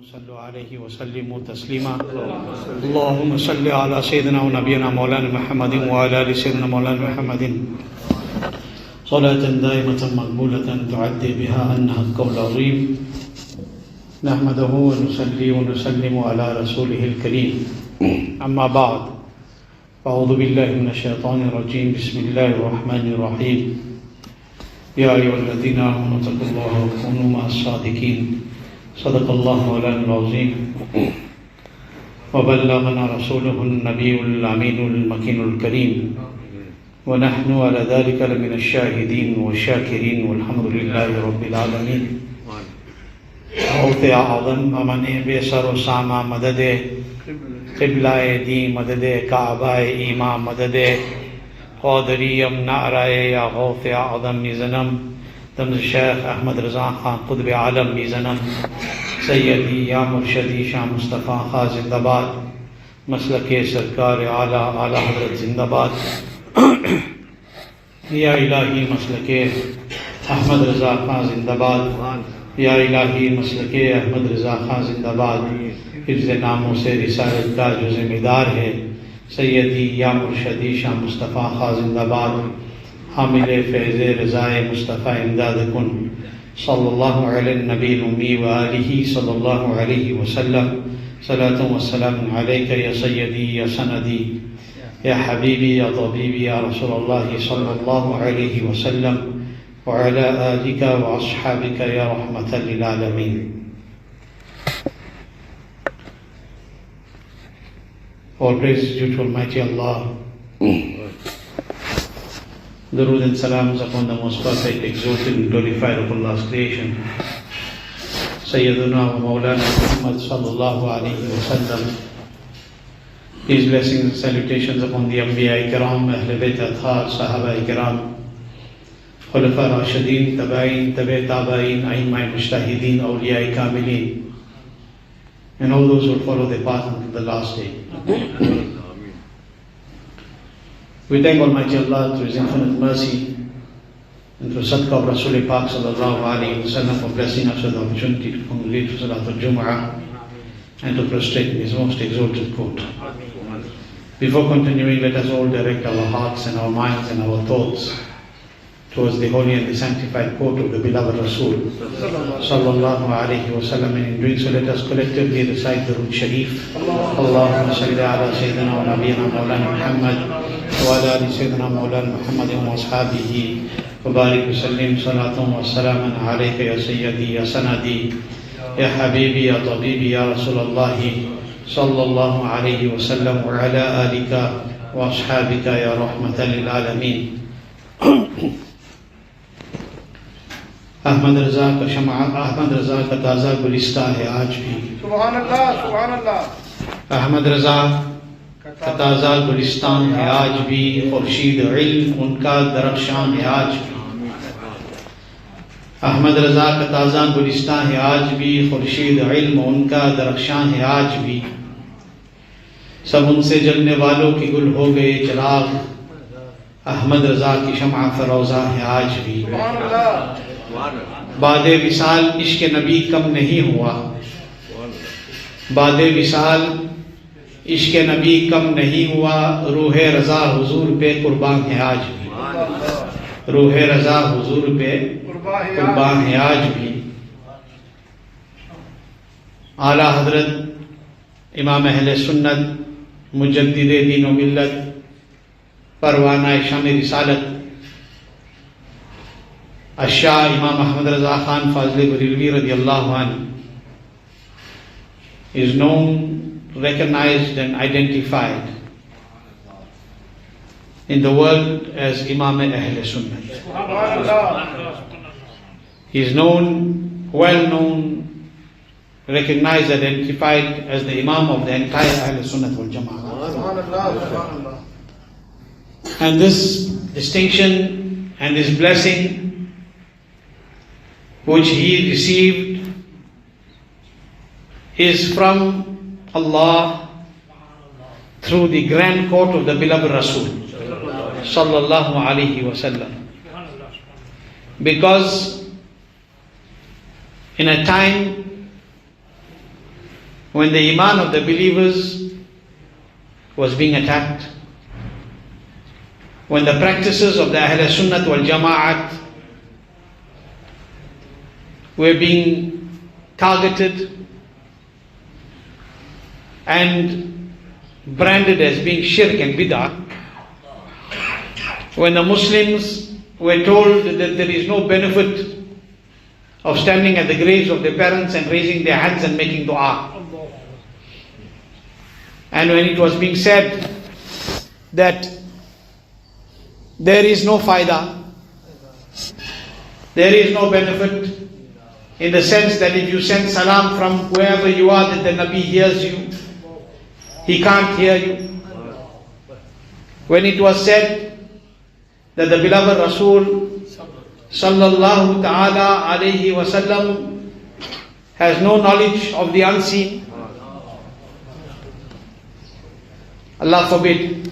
صلوا عليه وسلموا تسليما اللهم صل على سيدنا ونبينا مولانا محمد وعلى آل سيدنا مولانا محمد صلاة دائمة مقبولة تعدي بها عنا القول العظيم نحمده ونصلي ونسلم على رسوله الكريم أما بعد أعوذ بالله من الشيطان الرجيم بسم الله الرحمن الرحيم يا أيها الذين آمنوا اتقوا الله وكونوا مع الصادقين صدق الله مولانا العظيم وبلغنا رسوله النبي الأمين المكين الكريم ونحن على ذلك لمن الشاهدين والشاكرين والحمد لله رب العالمين غوث اعظم امن بے سر و سامہ مدد قبلہ دی مدد کعبہ ایماں مدد قادریم نعرائے یا غوث اعظم میزنم تمز شیخ احمد رضا خان قطب عالم میزنم سیدی یا مرشدی شاہ مصطفیٰ خان زندہ باد مسلک سرکار اعلیٰ اعلیٰ حضرت زندہ باد یا الہی مسلک احمد رضا خان زندہ باد یا الہی مسلک احمد رضا خان زندہ باد حفظ ناموں سے رسالت کا جو ذمہ دار ہے سیدی یا مرشدی شاہ مصطفیٰ خان زندہ باد حامل فیض رضائے مصطفیٰ امداد کن صلی اللہ علیہ النبی الامی وآلہ صلی اللہ علیہ وسلم صلاۃ و سلام علیک یا سیدی یا سندی یا حبیبی یا طبیبی یا رسول اللہ صلی اللہ علیہ وسلم وعلى آلك وأصحابك يا رحمة للعالمين. All praise is due to Almighty Allah. Durood and salams upon the most perfect, exalted and glorified of Allah's creation, Sayyiduna wa Mawlana Muhammad sallallahu alayhi wa sallam. His blessings and salutations upon the Anbiya Ikram, Ahle Sunnat, Sahab Ikram, Khalifaye Rashidin, Tabain, Tabe Tabain, Aimai Mujtahidin, Awliya Kamilin, and all those who follow their path until the last day. We thank Almighty Allah through His infinite mercy and through Sadqa of Rasul Pak sallallahu alayhi wa sallam for blessing us with the opportunity to congregate for Salat al-Jum'ah and to prostrate in His most exalted court. Before continuing, let us all direct our hearts and our minds and our thoughts towards the holy and the sanctified court of the beloved Rasul sallallahu alayhi wa sallam, and in doing so let us collectively recite the Durud Sharif. Allahumma salli ala Sayyidina wa Nabiyyina Mawlana Muhammad wa ala ali Sayyidina Mawlana Muhammadin wa ashabihi wa barik wa sallim salatan wa salaman alayka ya Sayyidi ya Sanadi ya Habibi ya Tabibi ya Rasulallah sallallahu alayhi wa sallam wa ala alika wa ashabika ya rahmatan lil alamin. Ahmad Raza کا شمع احمد رضا کا تازہ گلستہ ہے آج بھی. سبحان اللہ سبحان اللہ. احمد رضا کا تازہ گلستان ہے آج بھی, خورشید علم ان کا درخشاں ہے آج بھی. احمد رضا کا تازہ گلستان ہے آج بھی, خورشید علم ان کا درخشاں ہے آج بھی. سب ان سے جلنے والوں کے گل ہو گئے چراغ, احمد رضا کی شمع فروزہ ہے آج بھی. بعد وصال عشق نبی کم نہیں ہوا, بعد وصال عشق نبی کم نہیں ہوا, روح رضا حضور پہ قربان ہے آج بھی. روح رضا حضور پہ قربان ہے آج بھی. اعلیٰ حضرت امام اہل سنت مجدد دین و ملت پروانہ شام رسالت الشاہ امام احمد رضا خان فاضل بریلوی رضی اللہ عنہ is known, recognized and identified in the world as Imam Ahle Sunnat. He is known, well known, recognized, identified as the Imam of the entire Ahle Sunnat wal Jama'ah. And this distinction and this blessing which he received is from Allah through the grand court of the beloved Rasul sallallahu alayhi wa sallam. Because in a time when the iman of the believers was being attacked, when the practices of the Ahle Sunnat wal Jama'at were being targeted and branded as being shirk and bid'ah, when the Muslims were told that there is no benefit of standing at the graves of their parents and raising their hands and making dua, and when it was being said that there is no faida, there is no benefit, in the sense that if you send salam from wherever you are, that the Nabi hears you, he can't hear you. When it was said that the beloved Rasul sallallahu ta'ala alayhi wasallam has no knowledge of the unseen, Allah forbid,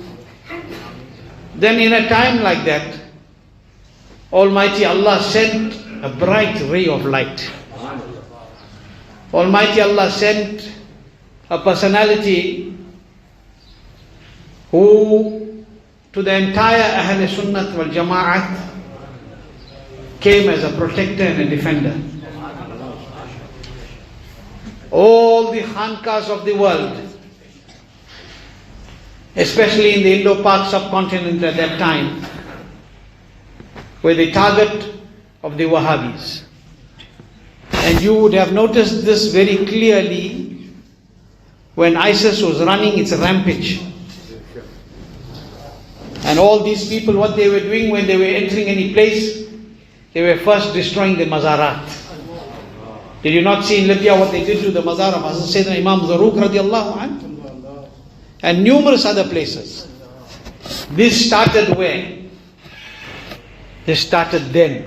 then in a time like that, Almighty Allah sent a bright ray of light. Almighty Allah sent a personality who to the entire Ahle Sunnat wal Jama'at came as a protector and a defender. All the khanqahs of the world, especially in the Indo-Pak subcontinent at that time, were the target of the Wahhabis. And you would have noticed this very clearly when ISIS was running its rampage. And all these people, what they were doing when they were entering any place, they were first destroying the mazarat. Did you not see in Libya what they did to the mazar of Hazrat Imam radiallahu anhu? And numerous other places. This started where? This started then.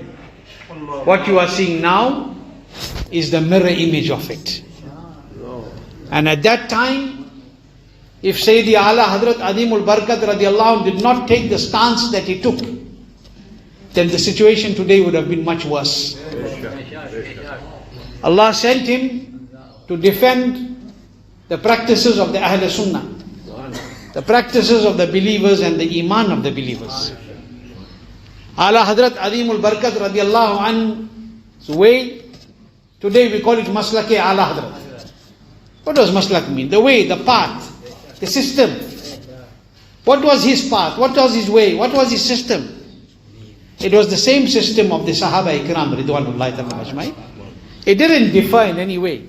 What you are seeing now is the mirror image of it. And at that time, if Sayyidi Ala Hazrat Adimul Barakat radiallahu anhu did not take the stance that he took, then the situation today would have been much worse. Allah sent him to defend the practices of the Ahle Sunnah, the practices of the believers and the iman of the believers. Ala Hazrat Adimul Barakat radiallahu anhu's way, today we call it Maslak-e Ala Hazrat. What does Maslak mean? The way, the path, the system. What was his path? What was his way? What was his system? It was the same system of the Sahaba Ikram Ridwanullahi ta'ala ajma'in. It didn't differ in any way.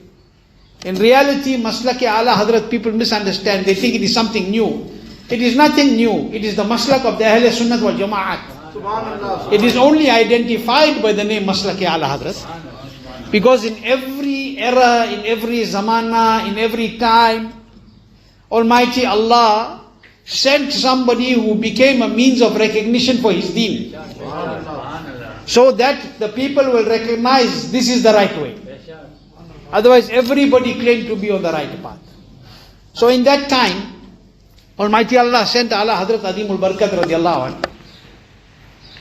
In reality, Maslak-e Ala Hazrat, people misunderstand. They think it is something new. It is nothing new. It is the Maslak of the Ahle Sunnat wal Jama'at. It is only identified by the name Maslak-e Ala Hazrat. Because in every era, in every zamana, in every time, Almighty Allah sent somebody who became a means of recognition for his deen, so that the people will recognize this is the right way. Otherwise everybody claimed to be on the right path. So in that time, Almighty Allah sent Ala Hazrat Adimul Barakat radiallahu anhu.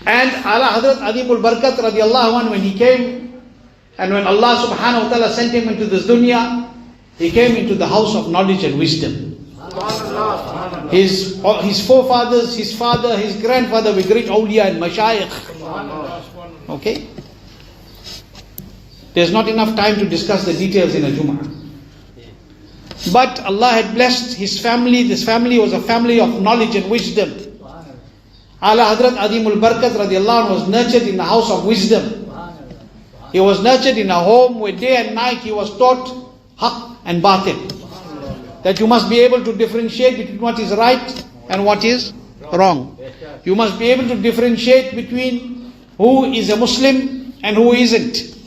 And Ala Hazrat Adimul Barakat radiallahu anhu, when he came, and when Allah subhanahu wa ta'ala sent him into this dunya, he came into the house of knowledge and wisdom. His forefathers, his father, his grandfather were great awliya and mashayikh. Okay? There's not enough time to discuss the details in a Jum'ah. But Allah had blessed his family. This family was a family of knowledge and wisdom. Ala Hazrat Adimul Barakat radiallahu anhu was nurtured in the house of wisdom. He was nurtured in a home where day and night he was taught haqq and batil. That you must be able to differentiate between what is right and what is wrong. You must be able to differentiate between who is a Muslim and who isn't.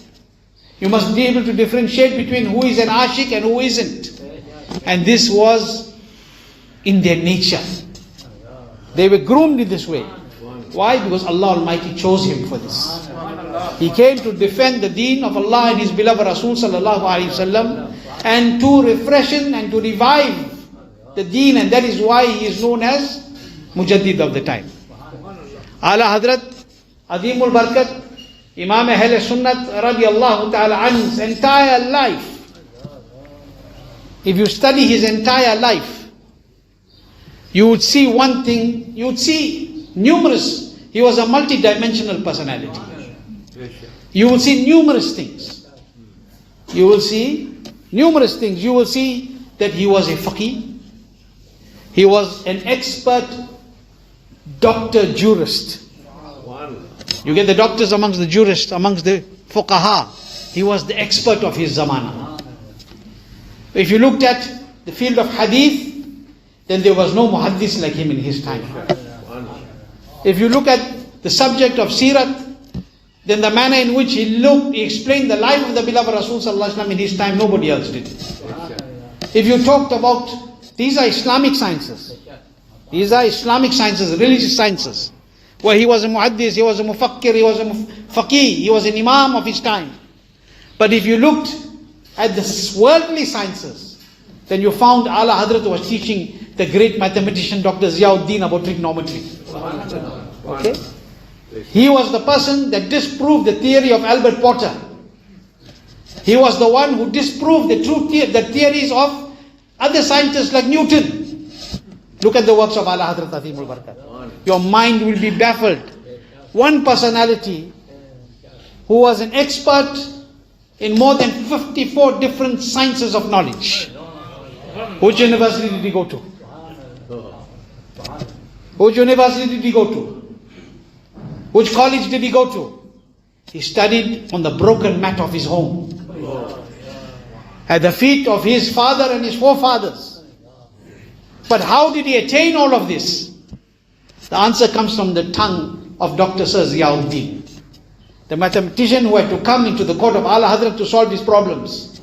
You must be able to differentiate between who is an ashik and who isn't. And this was in their nature. They were groomed in this way. Why? Because Allah Almighty chose him for this. He came to defend the deen of Allah and his beloved Rasul sallallahu alaihi wasallam, and to refresh and to revive the deen, and that is why he is known as Mujaddid of the time. Ala Hazrat Adimul Barakat, Imam Ahle Sunnat radiallahu ta'ala anhu's entire life, if you study his entire life, you would see one thing, you would see numerous. He was a multi-dimensional personality. You will see numerous things. You will see numerous things. You will see that he was a faqih. He was an expert doctor, jurist. You get the doctors amongst the jurists, amongst the fuqaha. He was the expert of his zamana. If you looked at the field of hadith, then there was no muhaddis like him in his time. If you look at the subject of sirat, then the manner in which he explained the life of the beloved Rasul sallallahu alaihi wasallam in his time, nobody else did. If you talked about, these are Islamic sciences. These are Islamic sciences, religious sciences. Where he was a muhaddis, he was a mufakkir, he was a faqih, he was an imam of his time. But if you looked at the worldly sciences, then you found Ala Hadrat was teaching the great mathematician Dr. Ziauddin about trigonometry. Okay? He was the person that disproved the theory of Albert Porter. He was the one who disproved the theories of other scientists like Newton. Look at the works of Ala Hadrat Azimul Barakat. Your mind will be baffled. One personality who was an expert in more than 54 different sciences of knowledge. Which university did he go to? Which university did he go to? Which college did he go to? He studied on the broken mat of his home, at the feet of his father and his forefathers. But how did he attain all of this? The answer comes from the tongue of Dr. Sir Ziauddin, the mathematician who had to come into the court of Ala Hadrat to solve his problems.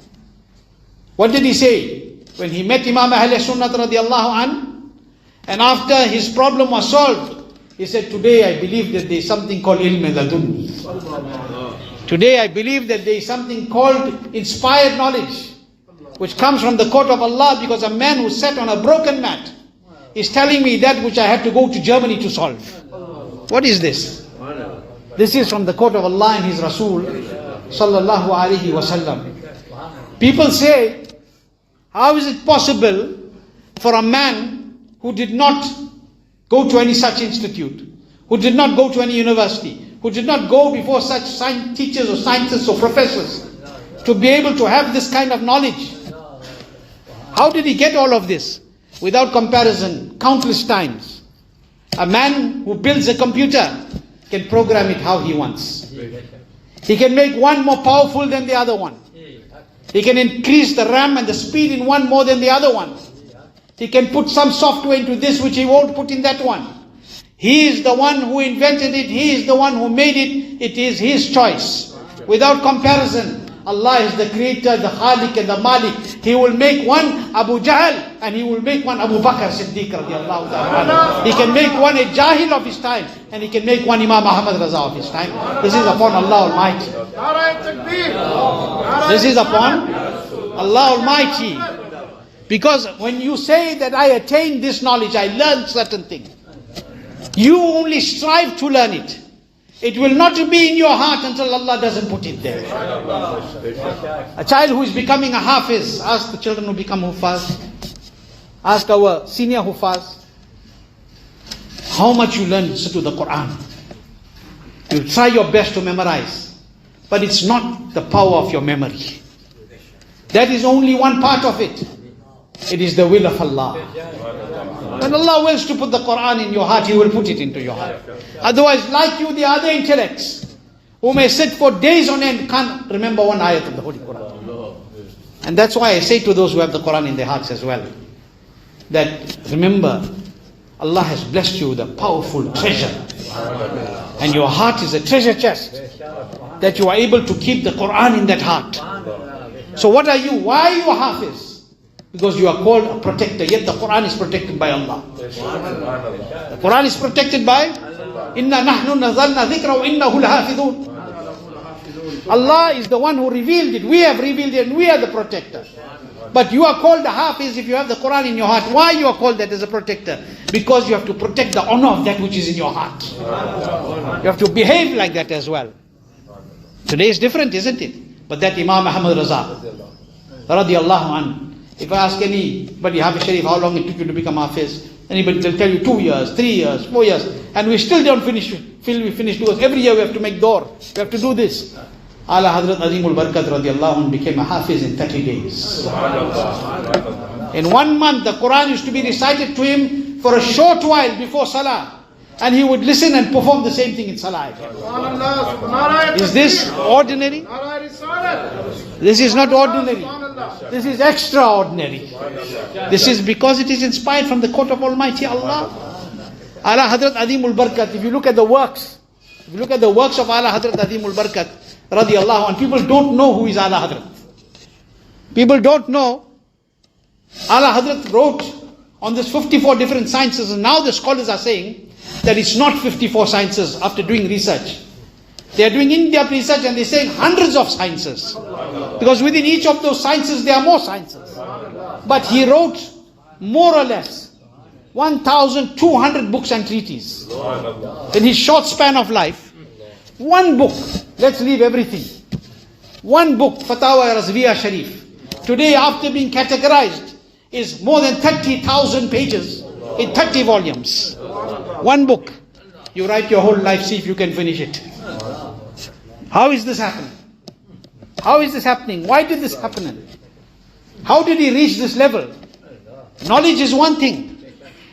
What did he say? When he met Imam Ahle Sunnat radiallahu an, and after his problem was solved, he said, today I believe that there is something called ilm ladunni. Today I believe that there is something called inspired knowledge, which comes from the court of Allah, because a man who sat on a broken mat is telling me that which I had to go to Germany to solve. What is this? This is from the court of Allah and His Rasul sallallahu alaihi wasallam. People say, how is it possible for a man who did not go to any such institute, who did not go to any university, who did not go before such teachers or scientists or professors, to be able to have this kind of knowledge? How did he get all of this? Without comparison, countless times. A man who builds a computer can program it how he wants. He can make one more powerful than the other one. He can increase the RAM and the speed in one more than the other one. He can put some software into this which he won't put in that one. He is the one who invented it. He is the one who made it. It is his choice. Without comparison, Allah is the creator, the Khaliq and the Malik. He will make one Abu Jahl and he will make one Abu Bakr Siddiq radiallahu ta'ala. He can make one a Jahil of his time and he can make one Imam Ahmad Raza of his time. This is upon Allah Almighty. This is upon Allah Almighty. Because when you say that I attained this knowledge, I learned certain things, you only strive to learn it. It will not be in your heart until Allah doesn't put it there. A child who is becoming a hafiz, ask the children who become hufaz, ask our senior hufaz, how much you learn to the Quran. You try your best to memorize, but it's not the power of your memory. That is only one part of it. It is the will of Allah. When Allah wills to put the Quran in your heart, He will put it into your heart. Otherwise, like you, the other intellects, who may sit for days on end, can't remember one ayat of the Holy Quran. And that's why I say to those who have the Quran in their hearts as well, that remember, Allah has blessed you with a powerful treasure. And your heart is a treasure chest, that you are able to keep the Quran in that heart. So what are you? Why are you a hafiz? Because you are called a protector, yet the Quran is protected by Allah. The Quran is protected by Inna nahnu nazalna dhikra wa innahu lahafidhun. Allah is the one who revealed it. We have revealed it and we are the protector. But you are called a hafiz if you have the Quran in your heart. Why you are called that as a protector? Because you have to protect the honor of that which is in your heart. You have to behave like that as well. Today is different, isn't it? But that Imam Ahmad Raza, radiallahu anhu, If I ask anybody, Hafiz Sharif, how long it took you to become Hafiz? Anybody will tell you 2 years, 3 years, 4 years. And we still don't finish because every year we have to make door. We have to do this. Ala Hazrat Azimul Barakat radiallahu anh became a Hafiz in 30 days. In 1 month, the Quran used to be recited to him for a short while before Salah. And he would listen and perform the same thing in Salah. Is this ordinary? This is not ordinary. This is extraordinary. This is because it is inspired from the court of Almighty Allah. Ala Hazrat Azimul Barakat, if you look at the works, of Ala Hazrat Azimul Barakat, radiallahu anh, people don't know who is Ala Hazrat. People don't know. Ala Hazrat wrote on this 54 different sciences, and now the scholars are saying that it's not 54 sciences after doing research. They are doing in-depth research and they're saying hundreds of sciences. Because within each of those sciences there are more sciences. But he wrote more or less 1,200 books and treatises. In his short span of life, one book, let's leave everything. One book, Fatawa Razviya Sharif, today after being categorized, is more than 30,000 pages in 30 volumes. One book. You write your whole life, see if you can finish it. How is this happening? How is this happening? Why did this happen? How did he reach this level? Knowledge is one thing.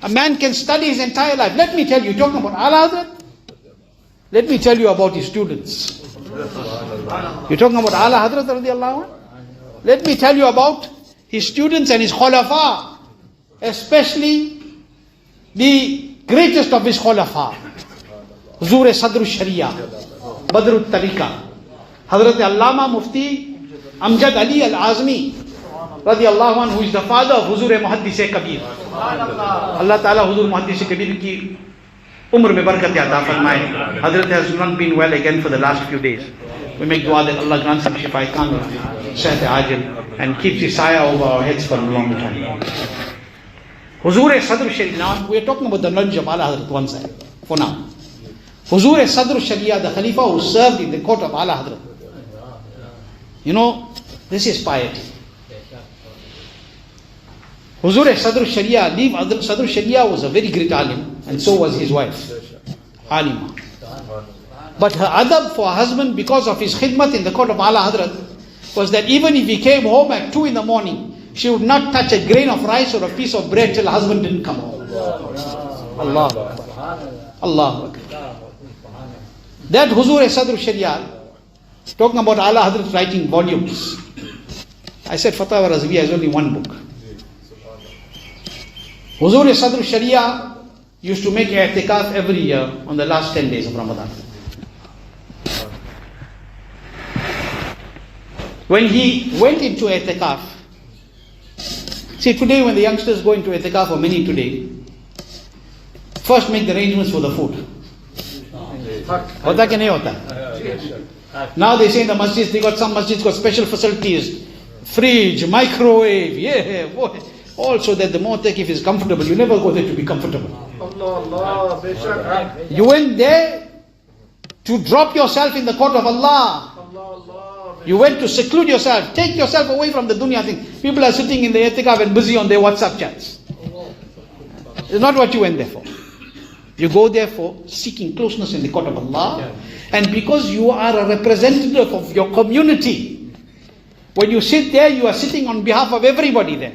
A man can study his entire life. Let me tell you, talking about Ala Hazrat, let me tell you about his students. You're talking about Ala Hazrat radiallahu anh? Let me tell you about his students and his khulafa, especially the greatest of his khulafa, Huzur TaajushShariah, Badrut Tariqa, Hazrat Allama Mufti Amjad Ali Al-Azmi radiallahu anh, who is the father of Huzur Muhaddis Kabir. Allah Ta'ala Huzur Muhaddis Kabir ki umr mein barakat ata farmaye. Hazrat has not been well again for the last few days. We make dua that Allah grants him shifa kamil, sehat ajil, and keeps his saya over our heads for a long time. Huzur TaajushShariah. Now we are talking about the knowledge of Ala Hazrat one side for now. Huzur TaajushShariah, the Khalifa who served in the court of Ala Hazrat. You know, this is piety. Huzur TaajushShariah, TaajushShariah was a very great alim, and so was his wife, Alima. But her adab for her husband, because of his khidmat in the court of Ala Hazrat, was that even if he came home at 2 in the morning, she would not touch a grain of rice or a piece of bread till her husband didn't come home. Allah Akbar. Allah Akbar. That Huzur TaajushShariah, talking about Ala Hazrat writing volumes. I said Fatawa Razviya is only one book. Huzur TaajushShariah used to make i'tikaf every year on the last 10 days of Ramadan. When he went into i'tikaf, see today when the youngsters go into i'tikaf, or many today, first make the arrangements for the food. Hota ke nahi hota? Now they say in the masjids, they got some masjids got special facilities, fridge, microwave, yeah, boy. Also that the mu'takif is comfortable. You never go there to be comfortable. You went there to drop yourself in the court of Allah. You went to seclude yourself, take yourself away from the dunya thing. People are sitting in the i'tikaf and busy on their WhatsApp chats. It's not what you went there for. You go there for seeking closeness in the court of Allah. And because you are a representative of your community, when you sit there, you are sitting on behalf of everybody there.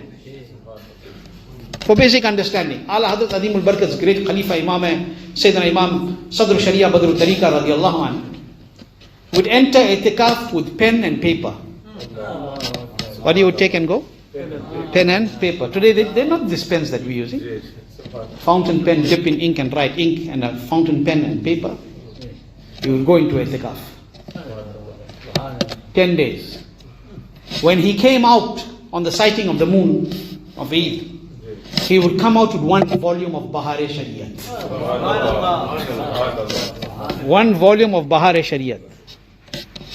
For basic understanding, Ala Hazrat Azimul Barakat's great Khalifaye Imam, Sayyidina Imam Sadr Sharia Badrut Tariqa radiallahu anh, would enter i'tikaf with pen and paper. What do you would take and go? Pen and paper. Today they're not these pens that we're using. Fountain pen, dip in ink and write ink, and a fountain pen and paper. You will go into i'tikaf. 10 days. When he came out on the sighting of the moon of Eid, he would come out with one volume of Bahar-e Shariat. One volume of Bahar-e Shariat.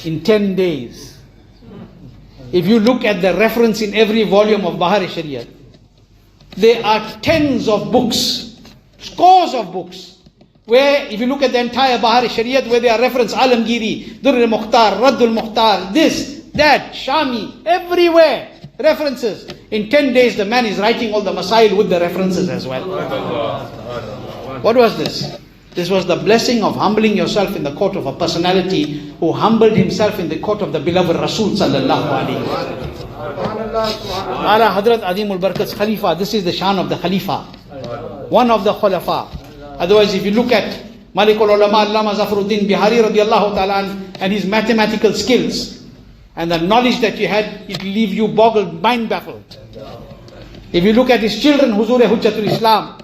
In 10 days. If you look at the reference in every volume of Bahar-e Shariat, there are tens of books, scores of books, where if you look at the entire Bahar-e Shariat, where there are reference Alamgiri, Durr-e-Mukhtar, Raddul Mukhtar, this, that, Shami, everywhere, references. In 10 days, the man is writing all the masail with the references as well. What was this? This was the blessing of humbling yourself in the court of a personality who humbled himself in the court of the beloved Rasul sallallahu alaihi wasallam. Ala Hazrat Azimul Barakat's Khalifa. This is the shan of the Khalifa, one of the Khulafa. Otherwise, if you look at Malikul Ulama Allama Zafaruddin Bihari radiallahu ta'ala and his mathematical skills and the knowledge that he had, it will leave you boggled, mind baffled. If you look at his children, Huzur Hujjatul Islam,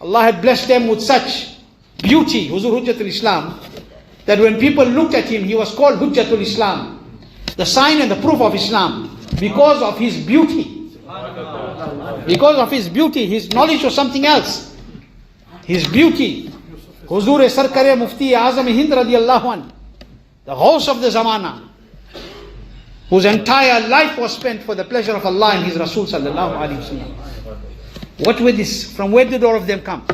Allah had blessed them with such beauty, Huzur Hujjatul Islam, that when people looked at him, he was called Hujjatul Islam, the sign and the proof of Islam, because of his beauty. Because of his beauty, his knowledge was something else. His beauty. Huzur Sarkare Mufti Azam Hind radiallahu an, the host of the Zamana, whose entire life was spent for the pleasure of Allah and His Rasul sallallahu alaihi wasallam. What were this? From where did all of them come?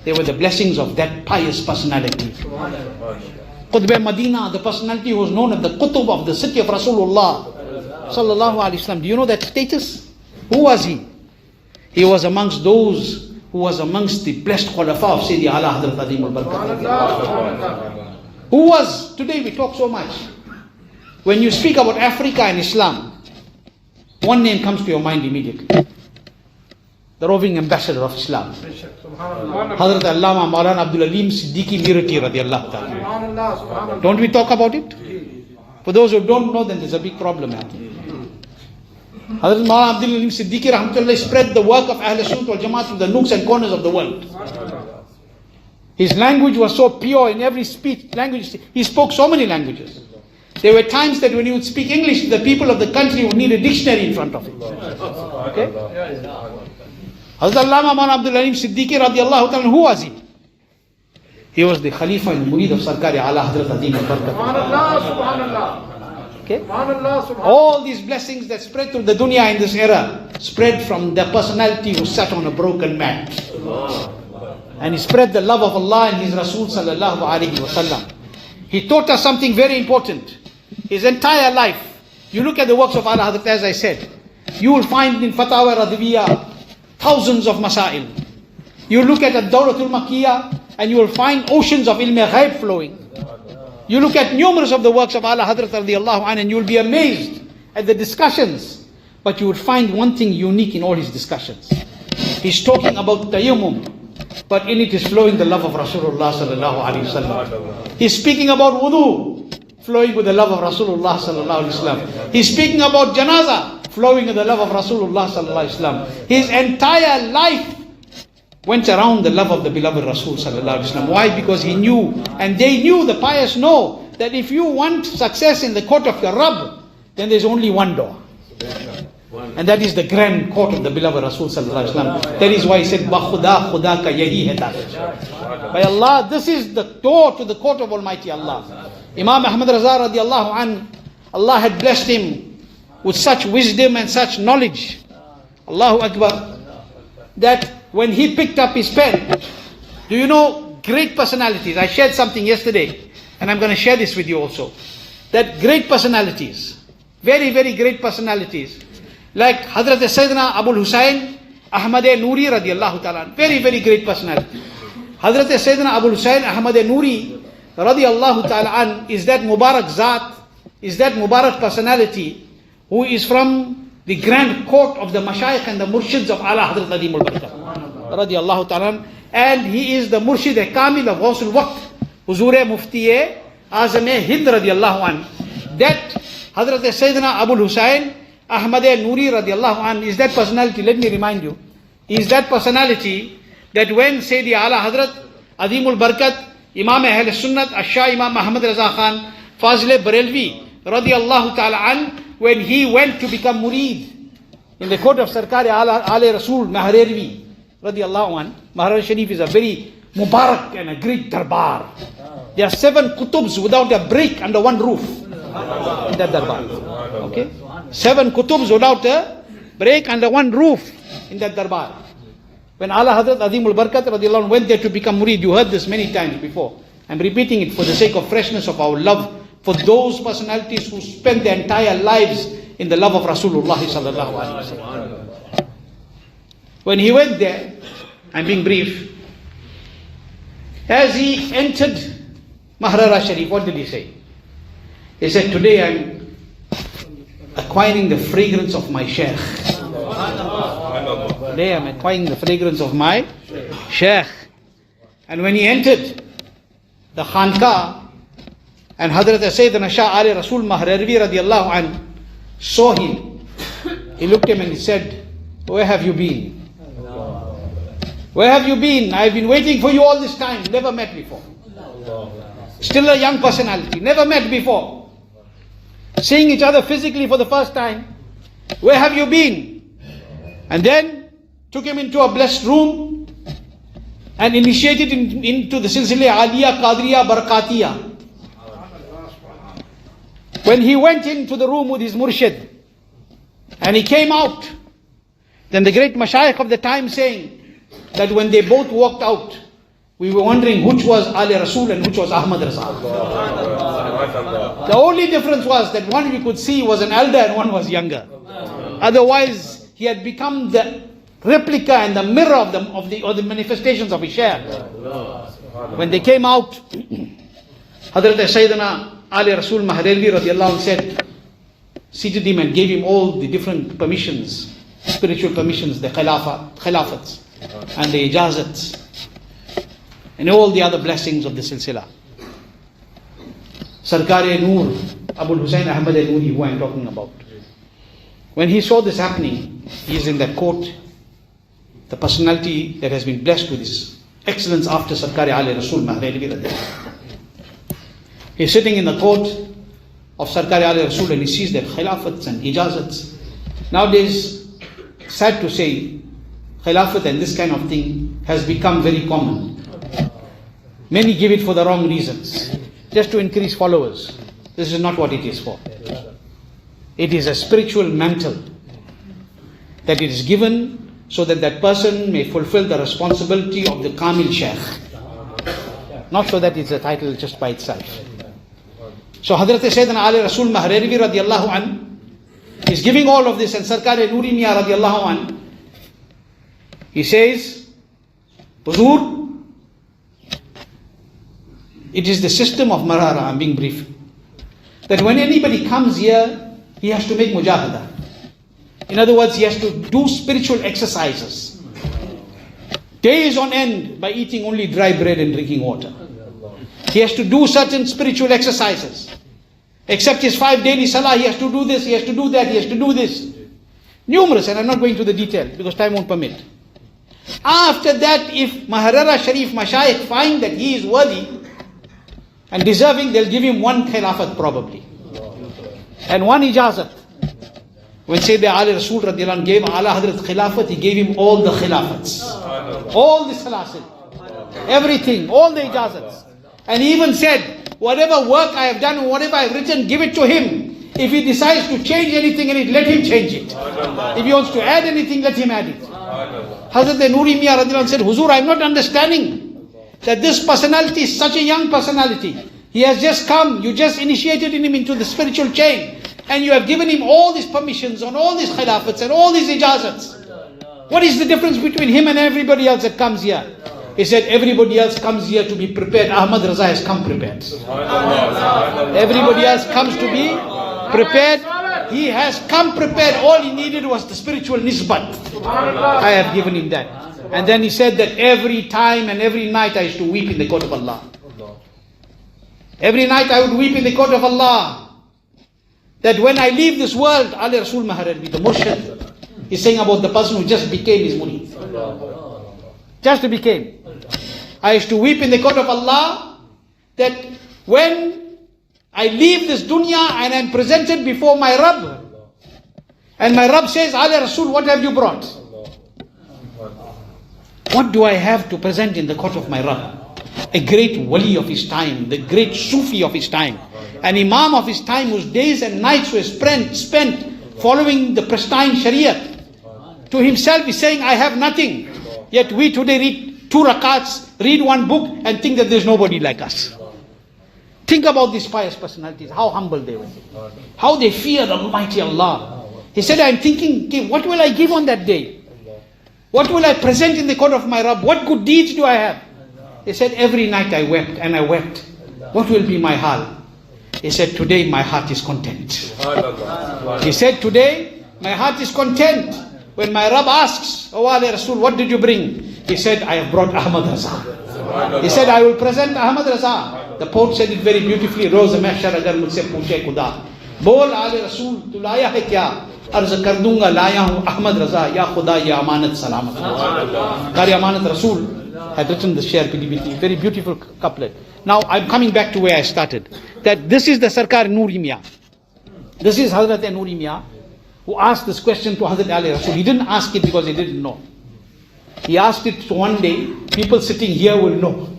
They were the blessings of that pious personality. Qutb Madina, the personality who was known as the Qutb of the city of Rasulullah sallallahu alaihi wasallam. Do you know that status? Who was he? He was amongst those who was amongst the blessed Khulafa of Sayyidi Ala Hazrat Imam al-Barakat. Who was, today we talk so much. When you speak about Africa and Islam, one name comes to your mind immediately. The roving ambassador of Islam, Hazrat Allama Maulana Abdul Alim Siddiqui Mirati radiallahu ta'ala. Don't we talk about it? For those who don't know, then there's a big problem happening. Hazrat Maulana Abdul Alim Siddiqui rahmatullah spread the work of Ahle Sunnat wal Jamaat to the nooks and corners of the world. His language was so pure in every speech language. He spoke so many languages. There were times that when he would speak English, the people of the country would need a dictionary in front of him. Okay? Hazrat Allama Maulana Abdul Alim Siddiqui radiallahu ta'ala, who was he? He was the Khalifa and Murid of Sarkari Ala Hazrat Adim al-Barakat. Okay? All these blessings that spread through the dunya in this era spread from the personality who sat on a broken mat. And he spread the love of Allah and His Rasul sallallahu alaihi wasallam. He taught us something very important. His entire life, you look at the works of Ala Hazrat, as I said, you will find in Fatawa Radhiyah thousands of masail. You look at Ad-Dawlatul Makkiyah and you will find oceans of ilm ghaib flowing. You look at numerous of the works of Ala Hazrat radiallahu anhu and you will be amazed at the discussions. But you would find one thing unique in all his discussions. He's talking about tayammum, but in it is flowing the love of Rasulullah sallallahu alaihi wasallam. He's speaking about wudu, flowing with the love of Rasulullah sallallahu alaihi wasallam. He's speaking about janaza, flowing with the love of Rasulullah sallallahu alaihi wasallam. His entire life went around the love of the beloved Rasul sallallahu alaihi wasallam. Why? Because he knew, and they knew, the pious know, that if you want success in the court of your Rabb, then there's only one door. And that is the grand court of the beloved Rasul sallallahu alaihi wasallam. That is why he said, Ba Khuda Khuda ka yahi hai daakhil. By Allah, this is the door to the court of Almighty Allah. Imam Ahmad Raza radiallahu an, Allah had blessed him with such wisdom and such knowledge, Allahu Akbar, that when he picked up his pen, do you know great personalities? I shared something yesterday, and I'm going to share this with you also. That great personalities, very, very great personalities, like Hazrat Sayyidina Abul Hussain Ahmad Nuri radiallahu ta'ala, very, very great personality. Hazrat Sayyidina Abul Hussain Ahmad Nuri radiallahu ta'ala is that Mubarak Zat, is that Mubarak personality who is from the grand court of the Mashayikh and the Murshids of Ala Hazrat Adim al-Barakat radiallahu ta'ala, and he is the Murshid Kamil of Ghawsul Waqt, Huzur Mufti Azam Hind radiallahu an. That Hazrat Sayyidina Abul Hussain Ahmad Nuri radiallahu an is that personality. Let me remind you, is that personality that when Sayyidi Ala Hazrat Adimul Barakat, Imam Ahle Sunnat, Shah Imam Muhammad Raza Khan Fazle Barelvi radiallahu ta'ala an, when he went to become murid in the court of Sarkar Aale Rasul Maharervi radiallahu an. Maharaj Sharif is a very Mubarak and a great darbar. There are 7 kutubs without a break under one roof in that darbar. Okay? 7 kutubs without a break under one roof in that darbar. When Ala Hazrat Azimul Barakat radiallahu anh went there to become murid, you heard this many times before. I'm repeating it for the sake of freshness of our love for those personalities who spent their entire lives in the love of Rasulullah sallallahu alaihi wasallam. When he went there, I'm being brief, as he entered Mahrara Sharif, what did he say? He said, today I'm acquiring the fragrance of my Shaykh. Today I'm acquiring the fragrance of my Shaykh. And when he entered the Khanqa, and Hazrat Sayyidina Shah Ali Rasul Mahrarvi radiallahu anhu saw him, he looked at him and he said, where have you been? Where have you been? I've been waiting for you all this time. Never met before. Still a young personality. Never met before. Seeing each other physically for the first time. Where have you been? And then took him into a blessed room and initiated him into the Silsile Aliyah Qadriya Barakatiyah. When he went into the room with his murshid and he came out, then the great mashayikh of the time saying that when they both walked out, we were wondering which was Ali Rasul and which was Ahmad Raza. The only difference was that one we could see was an elder and one was younger. Otherwise, he had become the replica and the mirror of the manifestations of his Shaykh. When they came out, Hazrat Sayyidina Ali Rasul Mahrarvi radiallahu anhu said, seated him and gave him all the different permissions, spiritual permissions, the khilafats and the ijazats and all the other blessings of the silsila. Sarkar-e-Noor, Abul Hussain Ahmad al-Noori, who I am talking about. When he saw this happening, he is in that court, the personality that has been blessed with this excellence after Sarkar Ali Rasul Mahrarvi. He is sitting in the court of Sarkar Ali Rasul and he sees that khilafats and ijazats. Nowadays, sad to say, khilafat and this kind of thing has become very common. Many give it for the wrong reasons, just to increase followers. This is not what it is for. It is a spiritual mantle that it is given so that that person may fulfill the responsibility of the Kamil Shaykh. Not so that it's a title just by itself. So Hazrat Sayyidina Ali Rasul Mahrarvi radiallahu anhu is giving all of this, and Sarkar-e-Noori Mian radiallahu anhu, he says, Huzur, it is the system of Marara, I'm being brief, that when anybody comes here, he has to make mujahada. In other words, he has to do spiritual exercises. Days on end by eating only dry bread and drinking water. He has to do certain spiritual exercises. Except his 5 daily salah, he has to do this, he has to do that, he has to do this. Numerous, and I'm not going to the detail because time won't permit. After that, if Mahrara Sharif Mashayikh find that he is worthy and deserving, they'll give him one khilafat probably. And one ijazat. When Sayyidi Ali Rasul radiallahu anhu gave Ala Hadrat khilafat, he gave him all the khilafats. All the salasil. Everything, all the ijazats. And he even said, whatever work I have done, whatever I have written, give it to him. If he decides to change anything in it, let him change it. If he wants to add anything, let him add it. Hazrat Noori Mian radiallahu anhu said, Huzur, I am not understanding that this personality is such a young personality. He has just come, you just initiated him into the spiritual chain, and you have given him all these permissions on all these khilafats and all these ijazats. What is the difference between him and everybody else that comes here? He said, everybody else comes here to be prepared. Ahmad Raza has come prepared. Everybody else comes to be prepared. He has come prepared. All he needed was the spiritual nisbat. I have given him that. And then he said that every time and every night I used to weep in the court of Allah. Every night I would weep in the court of Allah. That when I leave this world, Ali Rasul Mahrarvi, the murshid, is saying about the person who just became his murid. Just became. I used to weep in the court of Allah that when I leave this dunya and I'm presented before my Rabb, and my Rabb says, Ali Rasul, what have you brought? What do I have to present in the court of my Rabb? A great wali of his time, the great Sufi of his time, an Imam of his time whose days and nights were spent following the pristine Shariah. To himself he's saying, I have nothing. Yet we today read 2 rakats, read 1 book and think that there's nobody like us. Think about these pious personalities, how humble they were. How they feared Almighty Allah. He said, I'm thinking, what will I give on that day? What will I present in the court of my Rabb? What good deeds do I have? He said, every night I wept and I wept. What will be my hal? He said, today my heart is content. He said, today my heart is content. When my Rabb asks, O Ahle Rasul, what did you bring? He said, I have brought Ahmad Raza. He said, I will present Ahmad Raza. The poet said it very beautifully. Roz mahshar agar mujhse pooche khuda. Bol Ahle Rasul, tu laya hai kya? Arz kar dunga laya hu Ahmad Raza. Ya Khuda, ya amanat salamat. Qari Amanat Rasul had written the Sher PDBT. Very beautiful couplet. Now I'm coming back to where I started. That this is the Sarkar Noori Mian. This is Hazrat Noori Mian who asked this question to Hazrat Ahle Rasul. He didn't ask it because he didn't know. He asked it so one day, people sitting here will know.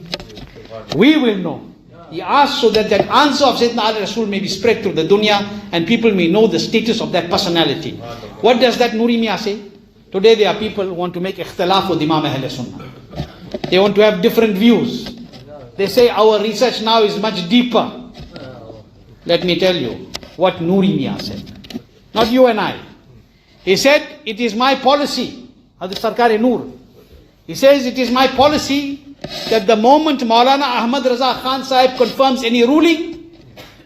We will know. He asked so that that answer of Sayyidina Ahle Rasul may be spread through the dunya and people may know the status of that personality. What does that Noori Mian say? Today there are people who want to make ikhtilaf with Imam Ahle Sunnat. They want to have different views. They say our research now is much deeper. Let me tell you what Noori Mian said. Not you and I. He said, it is my policy, Hazrat Sarkar-e-Noor. He says, it is my policy that the moment Maulana Ahmad Raza Khan Sahib confirms any ruling,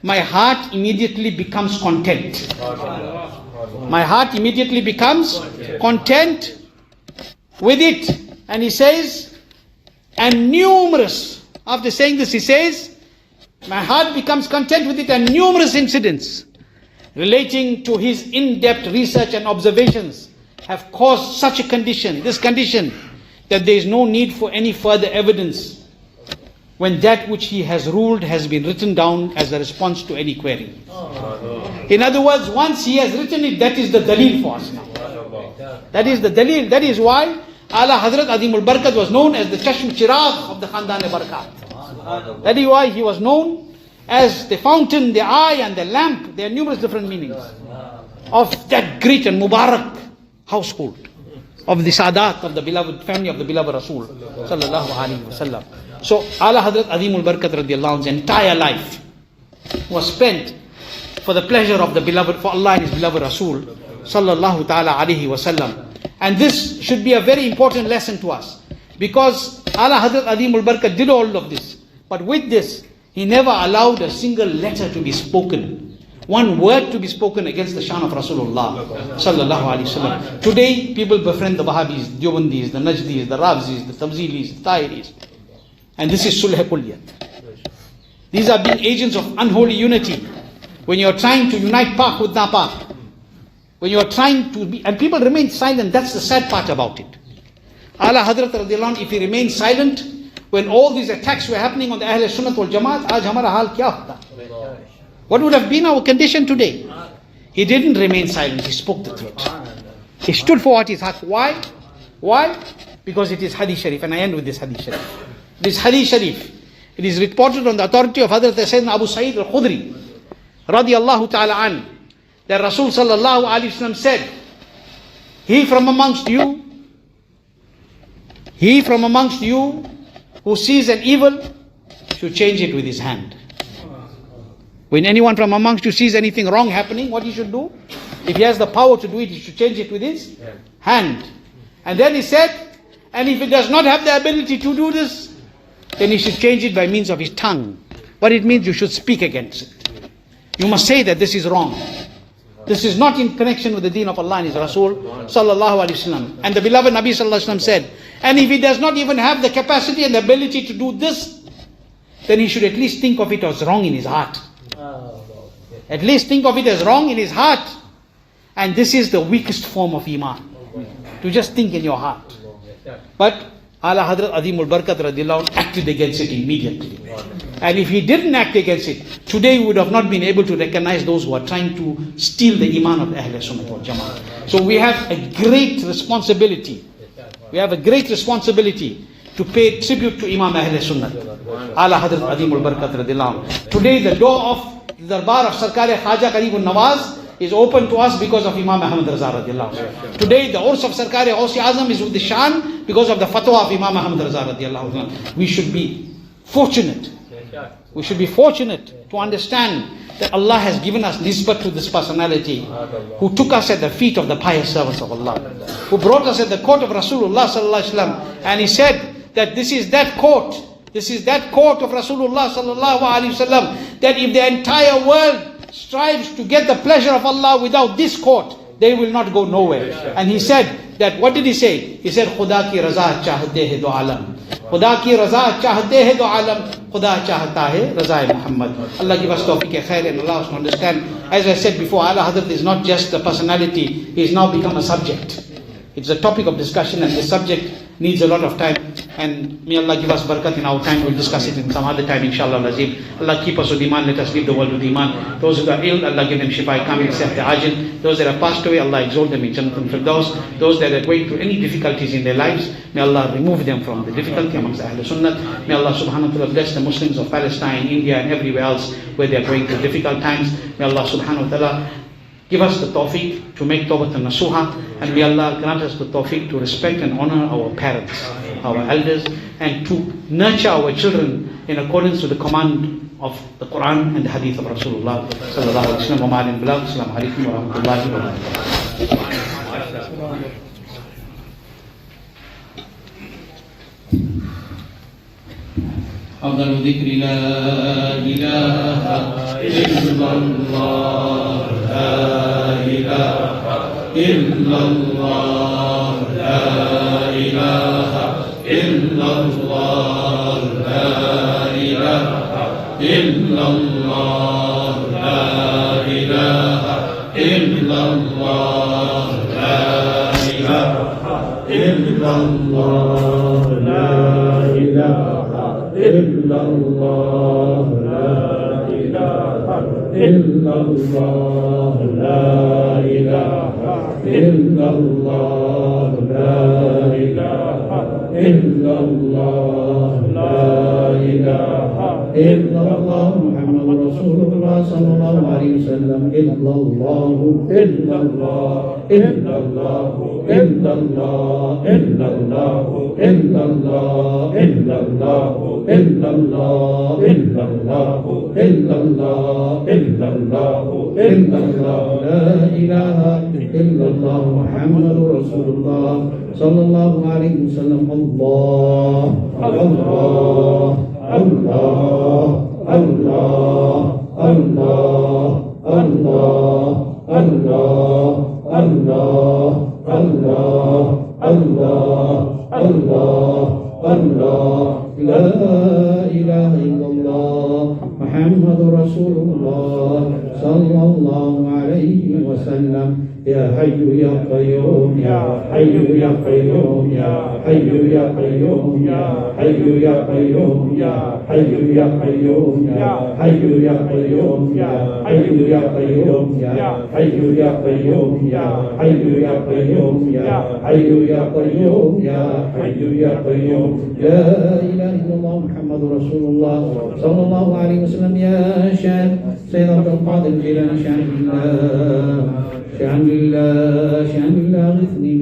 my heart immediately becomes content. My heart immediately becomes content with it. And he says, and numerous, after saying this, he says, my heart becomes content with it, and numerous incidents relating to his in-depth research and observations have caused such a condition, this condition, that there is no need for any further evidence when that which he has ruled has been written down as a response to any query. In other words, once he has written it, that is the dalil for us now. That is the dalil. That is why Ala Hazrat Azimul Barakat was known as the Chashm Chiragh of the Khandan-e-Barakat. That is why he was known as the fountain, the eye and the lamp. There are numerous different meanings of that great and Mubarak household, of the Sadat, of the beloved family of the beloved Rasul sallallahu alaihi wasallam. So Ala Hazrat Azimul Barakat radiallahu anhu's entire life was spent for the pleasure of the beloved, for Allah and His beloved Rasul sallallahu ta'ala alaihi wasallam. And this should be a very important lesson to us, because Ala Hazrat Azimul Barakat did all of this, but with this he never allowed a single letter to be spoken, one word to be spoken against the shan of Rasulullah sallallahu alaihi wasallam. Today people befriend the Wahhabis, Deobandis, the Najdis, the Ravzis, the Tabzilis, the Tahiris, and this is Sulh Kulliyat. These are being agents of unholy unity. When you are trying to unite Pak with Napak, when you are trying to be, and people remain silent, that's the sad part about it. Ala Hazrat radiallahu anh, if he remained silent when all these attacks were happening on the Ahle Sunnat wal Jamaat, aaj hamara hal kya hota? What would have been our condition today? He didn't remain silent, he spoke the truth. He stood for what is haq. Why? Why? Because it is Hadith Sharif, and I end with this Hadith Sharif. This Hadith Sharif, it is reported on the authority of Hazrat Sayyidina Abu Sa'id al-Khudri radiyallahu ta'ala an, that Rasul sallallahu alaihi wasallam said, he from amongst you who sees an evil should change it with his hand. When anyone from amongst you sees anything wrong happening, what he should do? If he has the power to do it, he should change it with his hand. And then he said, and if he does not have the ability to do this, then he should change it by means of his tongue. What it means, you should speak against it. You must say that this is wrong. This is not in connection with the deen of Allah and His Rasul sallallahu alaihi wasallam. And the beloved Nabi sallallahu alaihi wasallam said, and if he does not even have the capacity and the ability to do this, then he should at least think of it as wrong in his heart. At least think of it as wrong in his heart. And this is the weakest form of Iman, to just think in your heart. But Ala Hazrat Azimul Barakat radiallahu anh acted against it immediately. And if he didn't act against it, today we would have not been able to recognize those who are trying to steal the Iman of Ahle Sunnat wal Jamaat. So we have a great responsibility. We have a great responsibility to pay tribute to Imam Ahle Sunnat, Ala Hazrat Azimul Barakat radiallahu anh. Today the door of the Darbar of Sarkar Khaja Qaribun Nawaz is open to us because of Imam Ahmad Raza radiallahu anh. Today the Urs of Sarkar Ghaus-e Azam is with the shan because of the fatwa of Imam Ahmad Raza radiallahu anh. We should be fortunate We should be fortunate to understand that Allah has given us nisbat to this personality, who took us at the feet of the pious servants of Allah, who brought us at the court of Rasulullah sallallahu alaihi wasallam, and he said that this is that court of Rasulullah sallallahu alaihi wasallam, that if the entire world strives to get the pleasure of Allah without this court, they will not go nowhere. And he said that, what did he say? He said, Khuda ki raza chahte hai do alam. Khuda ki raza chahte hai do alam. Khuda chahta hai raza Muhammad. Allah give us tawfiq khair and allow us to understand. As I said before, Ala Hazrat is not just a personality, he has now become a subject. It's a topic of discussion, and this subject needs a lot of time, and may Allah give us barakat in our time. We'll discuss it in some other time, inshallah lazim. Allah keep us with iman, let us leave the world with iman. Those who are ill, Allah give them shifa kamil, sihat ajil. Those that have passed away, Allah exalt them in Jannatul Firdaus. Those that are going through any difficulties in their lives, may Allah remove them from the difficulty amongst Ahle Sunnat. May Allah subhanahu wa ta'ala bless the Muslims of Palestine, India and everywhere else where they are going through difficult times. May Allah subhanahu wa ta'ala give us the tawfiq to make tawbat and nasuha, and may Allah grant us the tawfiq to respect and honor our parents, our elders, and to nurture our children in accordance with the command of the Quran and the hadith of Rasulullah sallallahu alaihi wasallam. Wa ma'alim billah. Assalamu alaikum wa rahmatullahi wa barakatuh. أفضل ذكر لا إله إلا الله لا إله إلا الله لا إله إلا الله لا إله إلا الله لا إله إلا الله لا إله إلا الله لا إله إلا الله لا إله إلا الله لا إله إلا الله لا إله إلا الله لا إله إلا الله محمد رسول الله صلى الله عليه وسلم. إلا الله إلا الله إلا الله إلا الله إلا الله إلا الله إلا الله إلا الله إلا الله إلا الله إلا الله إلا الله لا إله إلا الله محمد رسول الله صلى الله عليه وسلم. الله الله الله الله الله الله الله الله الله الله الله الله لا إله إلا الله محمد رسول الله صلى الله عليه وسلم. يا حي يا قيوم يا حي يا قيوم يا حي يا قيوم يا حي يا قيوم يا حي يا قيوم يا حي يا قيوم يا حي يا قيوم يا حي يا قيوم يا حي يا قيوم يا حي يا قيوم يا حي يا قيوم. لا إله إلا الله محمد رسول الله صلى الله عليه وسلم. يا شيخ سيد عبد القادر الجيلاني شان الله شان الله شان الله غثني